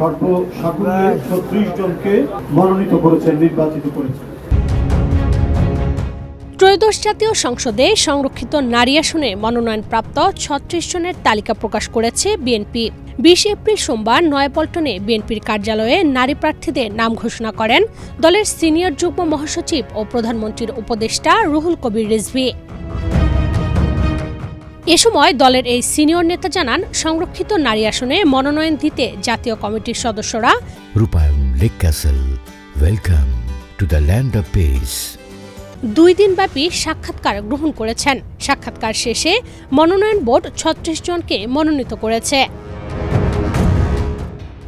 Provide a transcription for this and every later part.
সর্বসাকুল্যে ৩৬ জনকে মনোনীত করেছেন, নির্বাচিত করেছেন। ত্রয়োদশ জাতীয় সংসদে সংরক্ষিত নারী আসনে মনোনয়নপ্রাপ্ত ৩৬ জনের তালিকা প্রকাশ করেছে বিএনপি। ২০ এপ্রিল সোমবার নয়াপল্টনে বিএনপির কার্যালয়ে নারী প্রার্থীদের নাম ঘোষণা করেন দলের সিনিয়র যুগ্ম মহাসচিব ও প্রধানমন্ত্রীর উপদেষ্টা রুহুল কবির রিজভী। এ সময় দলের এই সিনিয়র নেতা জানান, সংরক্ষিত নারী আসনে মনোনয়ন দিতে জাতীয় কমিটির সদস্যরা রূপায়ণ lake castle, welcome to the land of piece ২ দিনব্যাপী সাক্ষাৎকার গ্রহণ করেছেন। সাক্ষাৎকার শেষে মনোনয়ন বোর্ড ৩৬ জনকে মনোনীত করেছে।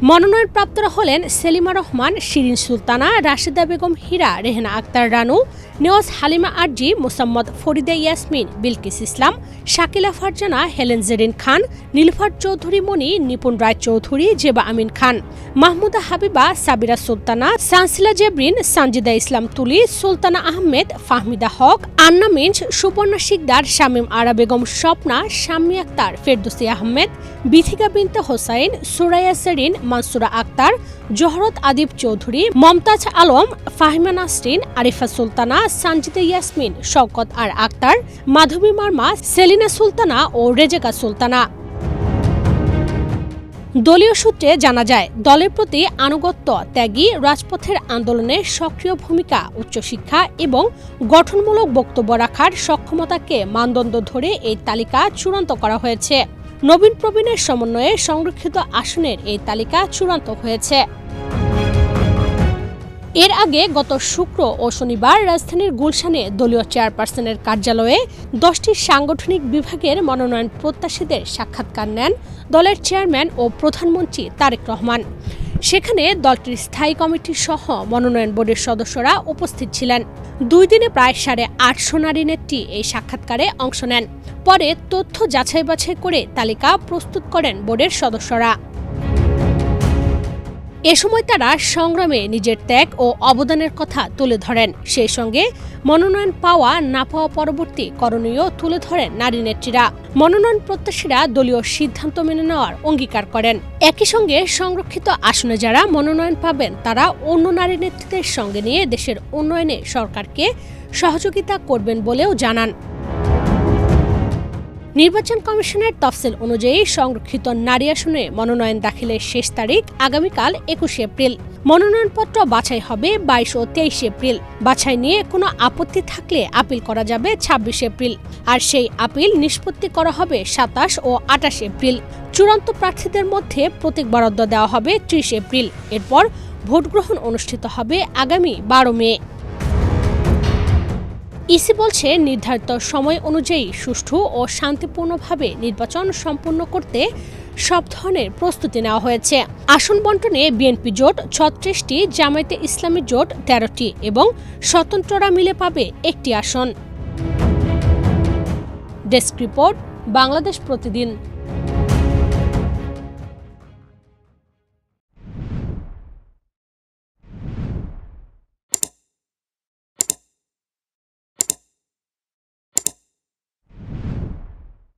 মনোনয়নপ্রাপ্তরা হলেন সেলিমা রহমান, শিরিন সুলতানা, রাশেদা বেগম হীরা, রেহেনা আক্তার রানু, নেওয়াজ হালিমা আরজি, মোসাম্মদ ফরিদা ইয়াসমিন, বিলকিস ইসলাম, শাকিলা ফারজানা, হেলেন জেরিন খান, নীলুফার চৌধুরী মণি, নিপুণ রায় চৌধুরী, জেবা আমিন খান, মাহমুদা হাবিবা, সাবিরা সুলতানা, সানসিলা জেবরিন, সানজিদা ইসলাম তুলি, সুলতানা আহমেদ, ফাহমিদা হক, আন্না মিন্স, সুপর্ণা শিকদার, শামীম আরা বেগম স্বপ্না, শাম্মী আক্তার, ফেরদৌসী আহমেদ, বিথিকা বিনতে হোসাইন, সুরাইয়া সেরিন, মানসুরা আক্তার, জহরত আদিব চৌধুরী, মমতাজ আলম, ফাহিমা নাসরিন, আরিফা সুলতানা, সানজিদা ইয়াসমিন, শওকত আর আক্তার, মাধবী মার্মা, সেলিনা সুলতানা ও রেজেকা সুলতানা। দলীয় সূত্রে জানা যায়, দলের প্রতি আনুগত্য, ত্যাগী, রাজপথের আন্দোলনে সক্রিয় ভূমিকা, উচ্চশিক্ষা এবং গঠনমূলক বক্তব্য রাখার সক্ষমতাকে মানদণ্ড ধরে এই তালিকা চূড়ান্ত করা হয়েছে। নবীন প্রবীণের সমন্বয়ে সংরক্ষিত আসনের এই তালিকা চূড়ান্ত হয়েছে। এর আগে গত শুক্র ও শনিবার রাজধানীর গুলশানে দলীয় চেয়ারপারসনের কার্যালয়ে 10টি সাংগঠনিক বিভাগের মনোনয়ন প্রত্যাশীদের সাক্ষাৎকার নেন দলের চেয়ারম্যান ও প্রধানমন্ত্রী তারেক রহমান। সেখানে দলটির স্থায়ী কমিটি সহ মনোনয়ন বোর্ডের সদস্যরা উপস্থিত ছিলেন। 2 দিনে প্রায় 850 নারী নেত্রী এই সাক্ষাৎকারে অংশ নেন। পরে তথ্য যাচাই বাছাই করে তালিকা প্রস্তুত করেন বোর্ডের সদস্যরা। এ সময় তারা সংগ্রামে নিজের ত্যাগ ও অবদানের কথা তুলে ধরেন। সেই সঙ্গে মনোনয়ন পাওয়া না পাওয়া পরবর্তী করণীয় তুলে ধরেন নারী নেত্রীরা। মনোনয়ন প্রত্যাশীরা দলীয় সিদ্ধান্ত মেনে নেওয়ার অঙ্গীকার করেন। একই সঙ্গে সংরক্ষিত আসনে যারা মনোনয়ন পাবেন তারা অন্য নারী নেতৃত্বের সঙ্গে নিয়ে দেশের উন্নয়নে সরকারকে সহযোগিতা করবেন বলেও জানান। নির্বাচন কমিশনের তফসিল অনুযায়ী সংরক্ষিত নারী আসনে মনোনয়ন দাখিলের শেষ তারিখ আগামীকাল 21 এপ্রিল। মনোনয়নপত্র বাছাই হবে 22 ও 23 এপ্রিল। বাছাই নিয়ে কোনো আপত্তি থাকলে আপিল করা যাবে 26 এপ্রিল। আর সেই আপিল নিষ্পত্তি করা হবে 27 ও 28 এপ্রিল। চূড়ান্ত প্রার্থীদের মধ্যে প্রতীক বরাদ্দ দেওয়া হবে 30 এপ্রিল। এরপর ভোটগ্রহণ অনুষ্ঠিত হবে আগামী 12 মে। ইসি বলছে, নির্ধারিত সময় অনুযায়ী সুষ্ঠু ও শান্তিপূর্ণভাবে নির্বাচন সম্পন্ন করতে সব ধরনের প্রস্তুতি নেওয়া হয়েছে। আসন বণ্টনে বিএনপি জোট 36টি, জামায়াতে ইসলামী জোট 13টি এবং স্বতন্ত্ররা মিলে পাবে 1টি আসন। ডেস্ক রিপোর্ট, বাংলাদেশ প্রতিদিন।